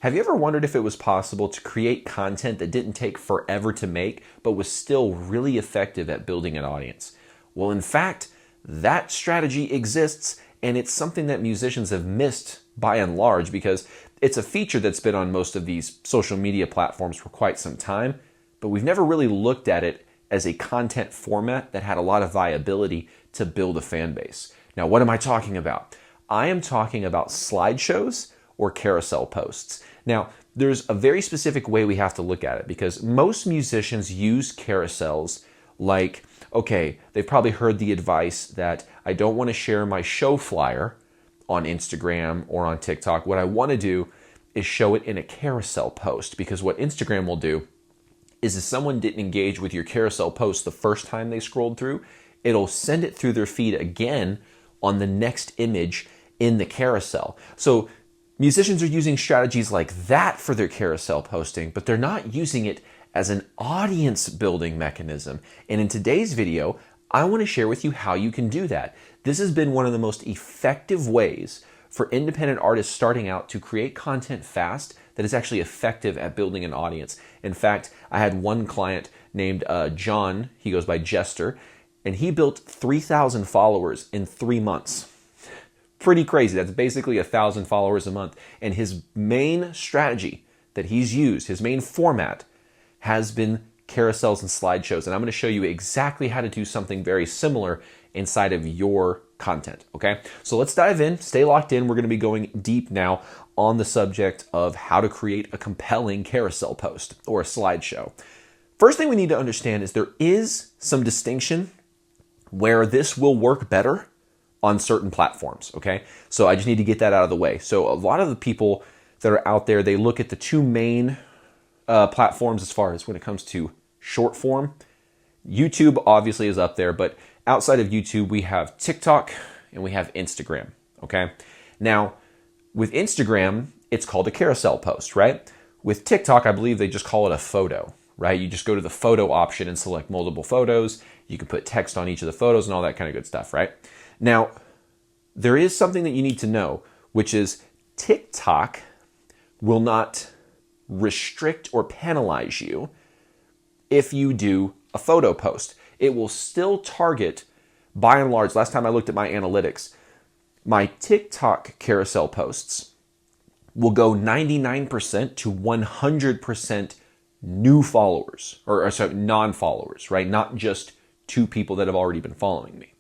Have you ever wondered if it was possible to create content that didn't take forever to make, but was still really effective at building an audience? Well, in fact, that strategy exists, and it's something that musicians have missed by and large because it's a feature that's been on most of these social media platforms for quite some time, but we've never really looked at it as a content format that had a lot of viability to build a fan base. Now, what am I talking about? I am talking about slideshows or carousel posts. Now, there's a very specific way we have to look at it because most musicians use carousels like, okay, they've probably heard the advice that I don't want to share my show flyer on Instagram or on TikTok. What I want to do is show it in a carousel post, because what Instagram will do is if someone didn't engage with your carousel post the first time they scrolled through, it'll send it through their feed again on the next image in the carousel. So musicians are using strategies like that for their carousel posting, but they're not using it as an audience building mechanism. And in today's video, I want to share with you how you can do that. This has been one of the most effective ways for independent artists starting out to create content fast that is actually effective at building an audience. In fact, I had one client named John, he goes by Jester, and he built 3,000 followers in 3 months. Pretty crazy. That's basically 1,000 followers a month. And his main strategy that he's used, his main format, has been carousels and slideshows. And I'm going to show you exactly how to do something very similar inside of your content. Okay, so let's dive in. Stay locked in. We're going to be going deep now on the subject of how to create a compelling carousel post or a slideshow. First thing we need to understand is there is some distinction where this will work better on certain platforms, okay? So I just need to get that out of the way. So a lot of the people that are out there, they look at the two main platforms as far as when it comes to short form. YouTube obviously is up there, but outside of YouTube, we have TikTok and we have Instagram, okay? Now, with Instagram, it's called a carousel post, right? With TikTok, I believe they just call it a photo, right? You just go to the photo option and select multiple photos. You can put text on each of the photos and all that kind of good stuff, right? Now, there is something that you need to know, which is TikTok will not restrict or penalize you if you do a photo post. It will still target, by and large, last time I looked at my analytics, my TikTok carousel posts will go 99% to 100% new followers, or sorry, non-followers, right? Not just 2 people that have already been following me.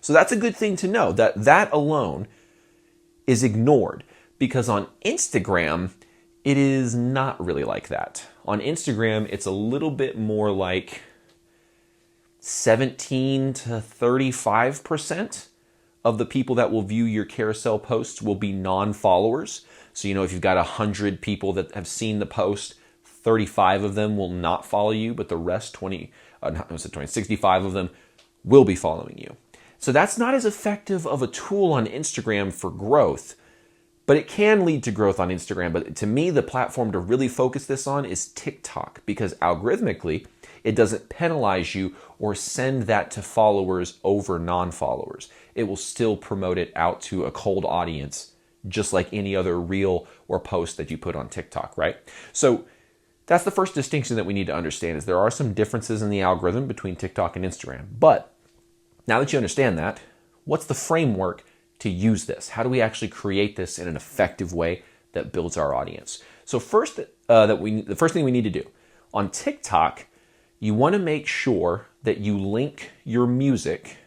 So that's a good thing to know, that alone is ignored, because on Instagram, it is not really like that. On Instagram, it's a little bit more like 17 to 35% of the people that will view your carousel posts will be non-followers. So, if you've got 100 people that have seen the post, 35 of them will not follow you, but the rest 65 of them will be following you. So that's not as effective of a tool on Instagram for growth, but it can lead to growth on Instagram. But to me, the platform to really focus this on is TikTok, because algorithmically, it doesn't penalize you or send that to followers over non-followers. It will still promote it out to a cold audience, just like any other reel or post that you put on TikTok, right? So that's the first distinction that we need to understand, is there are some differences in the algorithm between TikTok and Instagram. But now that you understand that, what's the framework to use this? How do we actually create this in an effective way that builds our audience? So first, the first thing we need to do on TikTok, you want to make sure that you link your music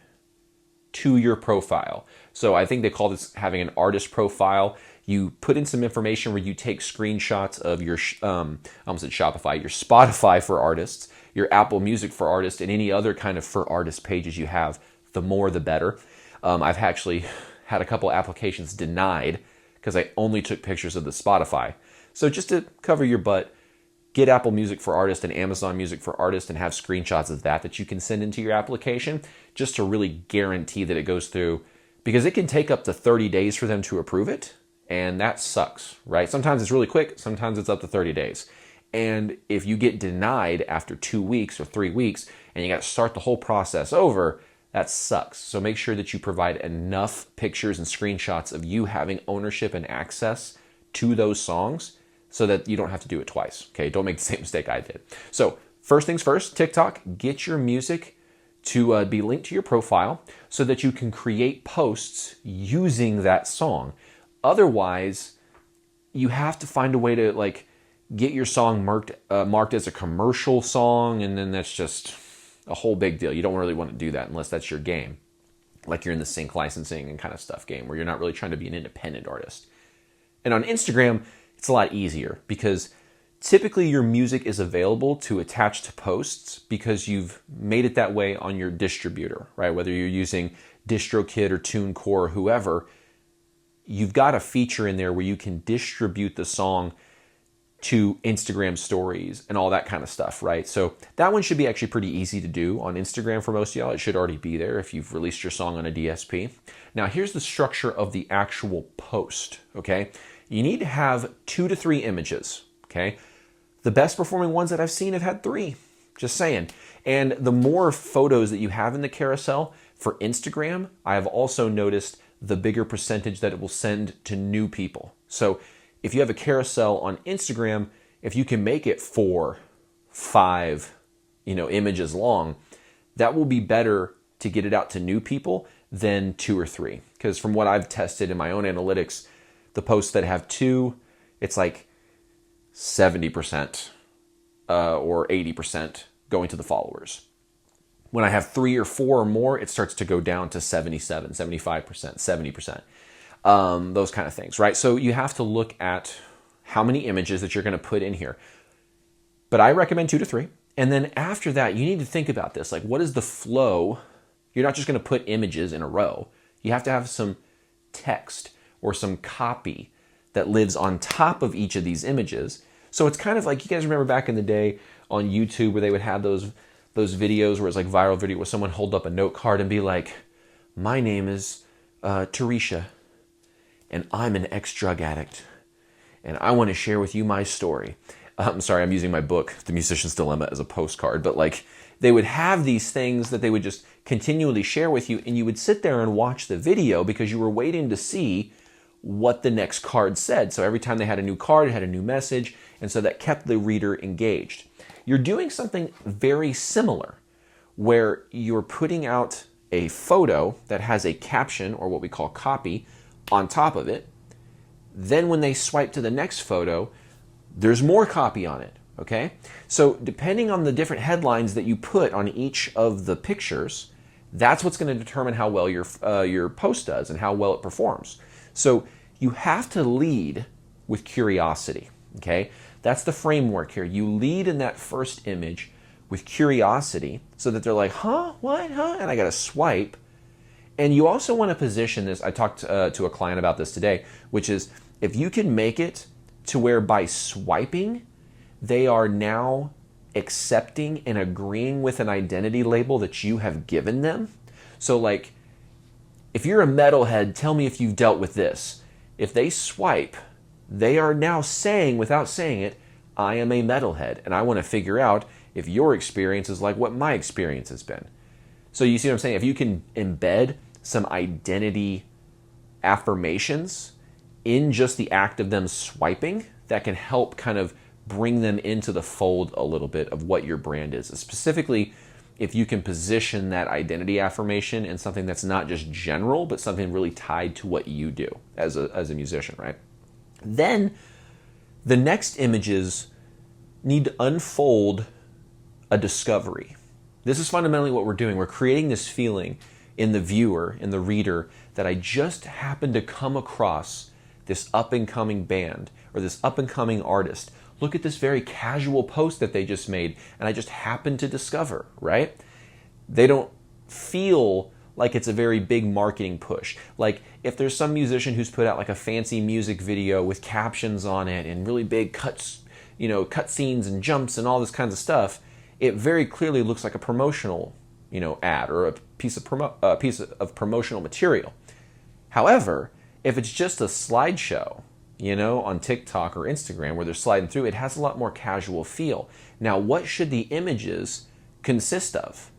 to your profile. So I think they call this having an artist profile. You put in some information where you take screenshots of your, I almost said Shopify, your Spotify for artists, your Apple Music for artists, and any other kind of for artist pages you have. The more, the better. I've actually had a couple applications denied because I only took pictures of the Spotify. So just to cover your butt, get Apple Music for Artists and Amazon Music for Artists and have screenshots of that you can send into your application, just to really guarantee that it goes through, because it can take up to 30 days for them to approve it, and that sucks, right? Sometimes it's really quick, sometimes it's up to 30 days. And if you get denied after 2 weeks or 3 weeks and you got to start the whole process over, that sucks. So make sure that you provide enough pictures and screenshots of you having ownership and access to those songs so that you don't have to do it twice. Okay, don't make the same mistake I did. So first things first, TikTok, get your music to be linked to your profile so that you can create posts using that song. Otherwise, you have to find a way to like get your song marked as a commercial song, and then that's just a whole big deal. You don't really want to do that unless that's your game, like you're in the sync licensing and kind of stuff game where you're not really trying to be an independent artist. And on Instagram, it's a lot easier because typically your music is available to attach to posts because you've made it that way on your distributor, right? Whether you're using DistroKid or TuneCore or whoever, you've got a feature in there where you can distribute the song to Instagram stories and all that kind of stuff, right? So that one should be actually pretty easy to do on Instagram for most of y'all. It should already be there if you've released your song on a DSP. Now here's the structure of the actual post, okay? You need to have 2 to 3 images, okay? The best performing ones that I've seen have had 3, just saying. And the more photos that you have in the carousel for Instagram, I have also noticed the bigger percentage that it will send to new people. So if you have a carousel on Instagram, if you can make it 4, 5, images long, that will be better to get it out to new people than 2 or 3. Because from what I've tested in my own analytics, the posts that have 2, it's like 70% or 80% going to the followers. When I have 3 or 4 or more, it starts to go down to 77, 75%, 70%. Those kind of things, right? So you have to look at how many images that you're going to put in here. But I recommend 2 to 3. And then after that, you need to think about this. Like, what is the flow? You're not just going to put images in a row. You have to have some text or some copy that lives on top of each of these images. So it's kind of like, you guys remember back in the day on YouTube where they would have those videos where it's like viral video where someone hold up a note card and be like, my name is Teresha, and I'm an ex-drug addict, and I want to share with you my story. I'm sorry, I'm using my book, The Musician's Dilemma, as a postcard, but like they would have these things that they would just continually share with you, and you would sit there and watch the video because you were waiting to see what the next card said. So every time they had a new card, it had a new message, and so that kept the reader engaged. You're doing something very similar where you're putting out a photo that has a caption, or what we call copy, on top of it. Then when they swipe to the next photo, there's more copy on it, okay? So depending on the different headlines that you put on each of the pictures, that's what's going to determine how well your post does and how well it performs. So you have to lead with curiosity, okay? That's the framework here. You lead in that first image with curiosity so that they're like, huh, what, huh? And I got to swipe. And you also want to position this. I talked to a client about this today, which is if you can make it to where by swiping, they are now accepting and agreeing with an identity label that you have given them. So like, if you're a metalhead, tell me if you've dealt with this. If they swipe, they are now saying, without saying it, I am a metalhead, and I want to figure out if your experience is like what my experience has been. So you see what I'm saying? If you can embed some identity affirmations in just the act of them swiping, that can help kind of bring them into the fold a little bit of what your brand is. Specifically, if you can position that identity affirmation in something that's not just general, but something really tied to what you do as a musician, right? Then the next images need to unfold a discovery. This is fundamentally what we're doing. We're creating this feeling in the viewer, in the reader, that I just happened to come across this up-and-coming band or this up-and-coming artist. Look at this very casual post that they just made, and I just happened to discover, right? They don't feel like it's a very big marketing push. Like if there's some musician who's put out like a fancy music video with captions on it and really big cuts, cut scenes and jumps and all this kinds of stuff, it very clearly looks like a promotional, ad or a piece of promotional material. However, if it's just a slideshow, on TikTok or Instagram where they're sliding through, it has a lot more casual feel. Now, what should the images consist of?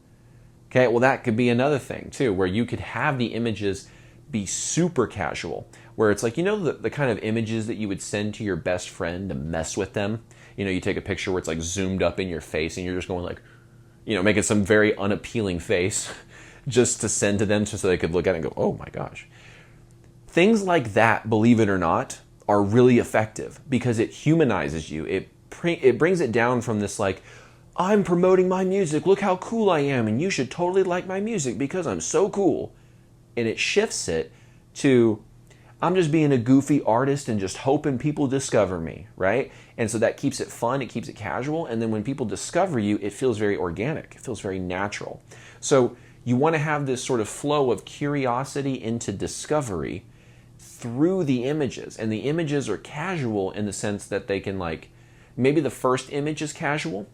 Okay, well, that could be another thing too, where you could have the images be super casual, where it's like, you know, the kind of images that you would send to your best friend to mess with them. You know, you take a picture where it's like zoomed up in your face and you're just going like, you know, making some very unappealing face just to send to them just so they could look at it and go, oh my gosh. Things like that, believe it or not, are really effective because it humanizes you. It brings it down from this like, I'm promoting my music, look how cool I am, and you should totally like my music because I'm so cool. And it shifts it to, I'm just being a goofy artist and just hoping people discover me, right? And so that keeps it fun, it keeps it casual, and then when people discover you, it feels very organic, it feels very natural. So you want to have this sort of flow of curiosity into discovery through the images. And the images are casual in the sense that they can like, maybe the first image is casual,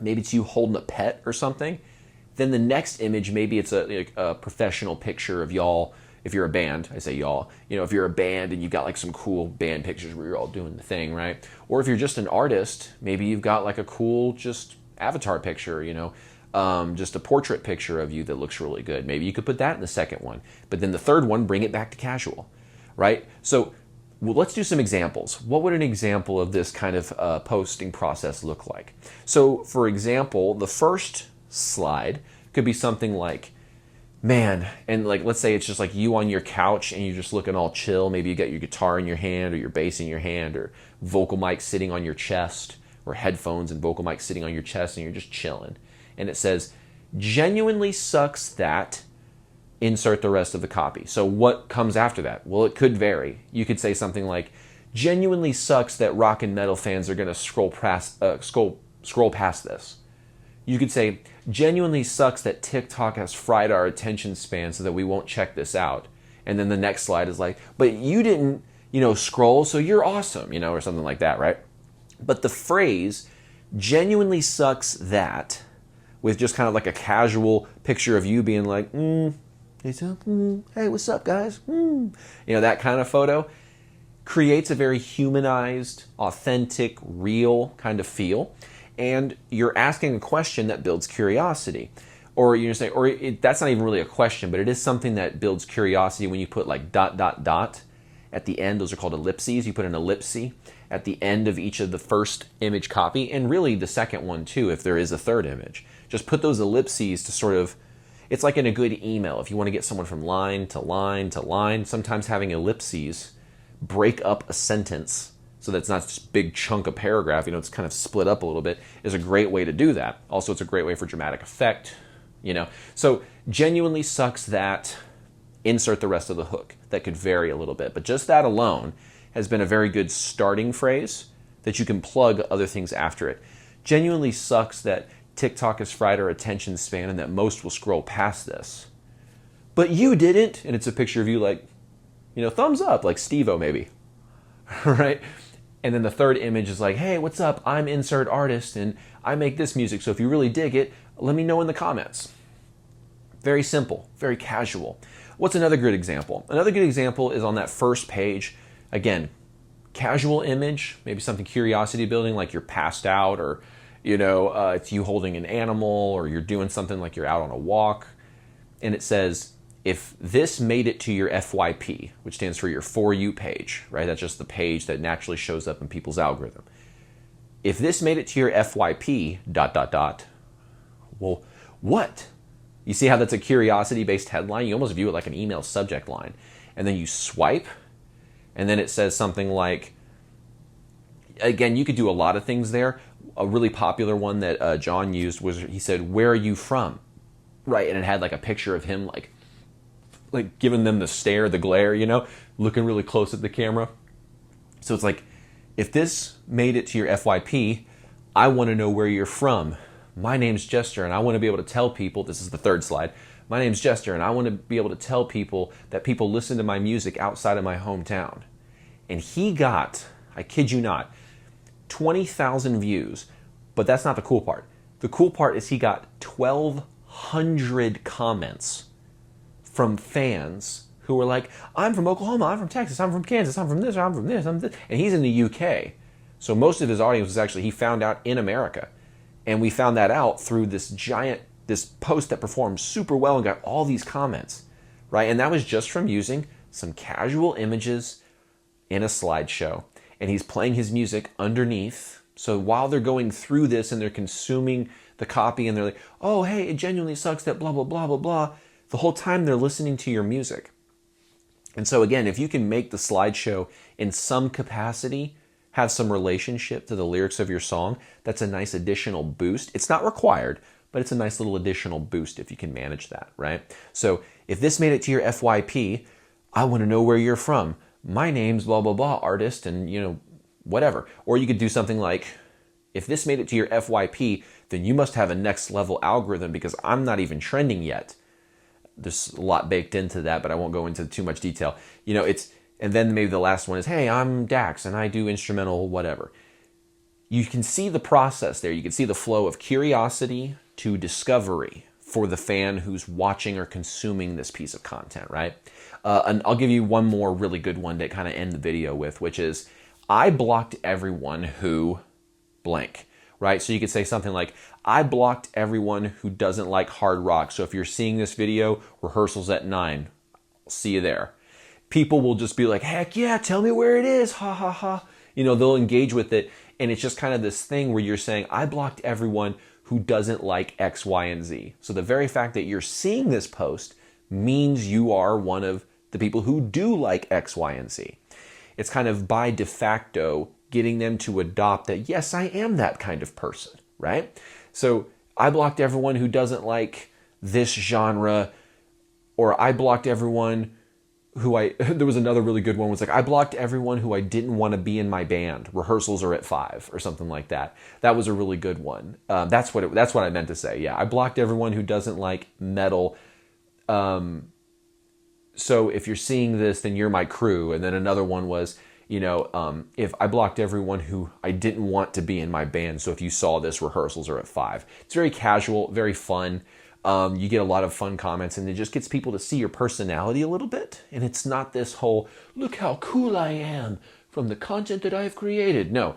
maybe it's you holding a pet or something. Then the next image, maybe it's a professional picture of y'all. If you're a band, I say y'all, you know, if you're a band and you've got like some cool band pictures where you're all doing the thing, right? Or if you're just an artist, maybe you've got like a cool just avatar picture, you know, just a portrait picture of you that looks really good. Maybe you could put that in the second one. But then the third one, bring it back to casual, right? So well, let's do some examples. What would an example of this kind of posting process look like? So for example, the first slide could be something like, man, and like let's say it's just like you on your couch and you're just looking all chill. Maybe you got your guitar in your hand or your bass in your hand or vocal mic sitting on your chest or headphones and vocal mic sitting on your chest and you're just chilling. And it says, genuinely sucks that, insert the rest of the copy. So what comes after that? Well, it could vary. You could say something like, genuinely sucks that rock and metal fans are going to scroll past this. You could say, genuinely sucks that TikTok has fried our attention span so that we won't check this out. And then the next slide is like, but you didn't, you know, scroll, so you're awesome, you know, or something like that, right? But the phrase, genuinely sucks that, with just kind of like a casual picture of you being like, hey, what's up, guys? You know, that kind of photo creates a very humanized, authentic, real kind of feel. And you're asking a question that builds curiosity. Or you're saying, that's not even really a question, but it is something that builds curiosity when you put like ... at the end. Those are called ellipses. You put an ellipse at the end of each of the first image copy, and really the second one too, if there is a third image. Just put those ellipses to sort of, it's like in a good email. If you want to get someone from line to line to line, sometimes having ellipses break up a sentence so that's not just a big chunk of paragraph, you know, it's kind of split up a little bit, is a great way to do that. Also, it's a great way for dramatic effect, you know. So, genuinely sucks that, insert the rest of the hook. That could vary a little bit, but just that alone has been a very good starting phrase that you can plug other things after it. Genuinely sucks that TikTok has fried our attention span and that most will scroll past this. But you didn't, and it's a picture of you like, you know, thumbs up, like Steve-O maybe, right? And then the third image is like, hey, what's up? I'm insert artist and I make this music. So if you really dig it, let me know in the comments. Very simple, very casual. What's another good example? Another good example is on that first page. Again, casual image, maybe something curiosity building, like you're passed out, or you know, it's you holding an animal, or you're doing something like you're out on a walk. And it says, if this made it to your FYP, which stands for your For You page, right? That's just the page that naturally shows up in people's algorithm. If this made it to your FYP, ... Well, what? You see how that's a curiosity-based headline? You almost view it like an email subject line. And then you swipe, and then it says something like, again, you could do a lot of things there. A really popular one that John used was, he said, where are you from? Right, and it had like a picture of him like giving them the stare, the glare, you know, looking really close at the camera. So it's like, if this made it to your FYP, I want to know where you're from. My name's Jester, and I want to be able to tell people, this is the third slide, my name's Jester, and I want to be able to tell people that people listen to my music outside of my hometown. And he got, I kid you not, 20,000 views, but that's not the cool part. The cool part is he got 1,200 comments from fans who were like, I'm from Oklahoma, I'm from Texas, I'm from Kansas, I'm from this, I'm from this, I'm this. And he's in the UK. So most of his audience was actually, he found out in America. And we found that out through this post that performed super well and got all these comments, right? And that was just from using some casual images in a slideshow, and he's playing his music underneath. So while they're going through this and they're consuming the copy and they're like, oh, hey, it genuinely sucks that blah, blah, blah, blah, blah, the whole time they're listening to your music. And so again, if you can make the slideshow in some capacity have some relationship to the lyrics of your song, that's a nice additional boost. It's not required, but it's a nice little additional boost if you can manage that, right? So if this made it to your FYP, I want to know where you're from. My name's blah, blah, blah, artist, and whatever. Or you could do something like, if this made it to your FYP, then you must have a next level algorithm because I'm not even trending yet. There's a lot baked into that, but I won't go into too much detail. And then maybe the last one is, hey, I'm Dax and I do instrumental whatever. You can see the process there. You can see the flow of curiosity to discovery for the fan who's watching or consuming this piece of content, right? And I'll give you one more really good one to kind of end the video with, which is, I blocked everyone who blank, right? So you could say something like, I blocked everyone who doesn't like hard rock. So if you're seeing this video, rehearsals at 9, I'll see you there. People will just be like, heck yeah, tell me where it is, ha ha ha. They'll engage with it. And it's just kind of this thing where you're saying, I blocked everyone who doesn't like X, Y, and Z. So the very fact that you're seeing this post means you are one of the people who do like X, Y, and Z. It's kind of by de facto getting them to adopt that, yes, I am that kind of person, right? So I blocked everyone who doesn't like this genre, or I blocked everyone there was another really good one, was like, I blocked everyone who I didn't want to be in my band. Rehearsals are at 5 or something like that. That was a really good one. That's what I meant to say. Yeah, I blocked everyone who doesn't like metal. So if you're seeing this, then you're my crew. And then another one was, if I blocked everyone who I didn't want to be in my band. So if you saw this, rehearsals are at 5. It's very casual, very fun. You get a lot of fun comments, and it just gets people to see your personality a little bit. And it's not this whole, look how cool I am from the content that I've created. No,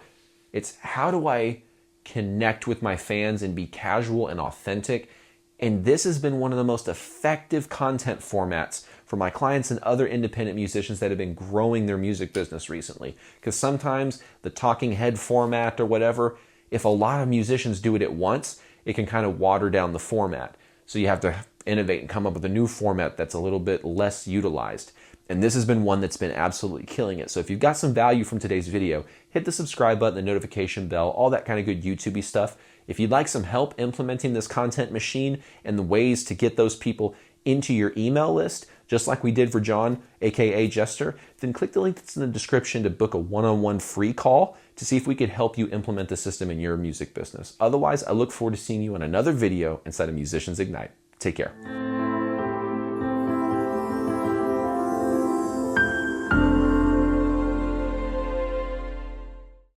it's how do I connect with my fans and be casual and authentic. And this has been one of the most effective content formats for my clients and other independent musicians that have been growing their music business recently. Because sometimes the talking head format or whatever, if a lot of musicians do it at once, it can kind of water down the format. So you have to innovate and come up with a new format that's a little bit less utilized. And this has been one that's been absolutely killing it. So if you've got some value from today's video, hit the subscribe button, the notification bell, all that kind of good YouTube-y stuff. If you'd like some help implementing this content machine and the ways to get those people into your email list, just like we did for John, aka Jester, then click the link that's in the description to book a one-on-one free call to see if we could help you implement the system in your music business. Otherwise, I look forward to seeing you in another video inside of Musicians Ignite. Take care.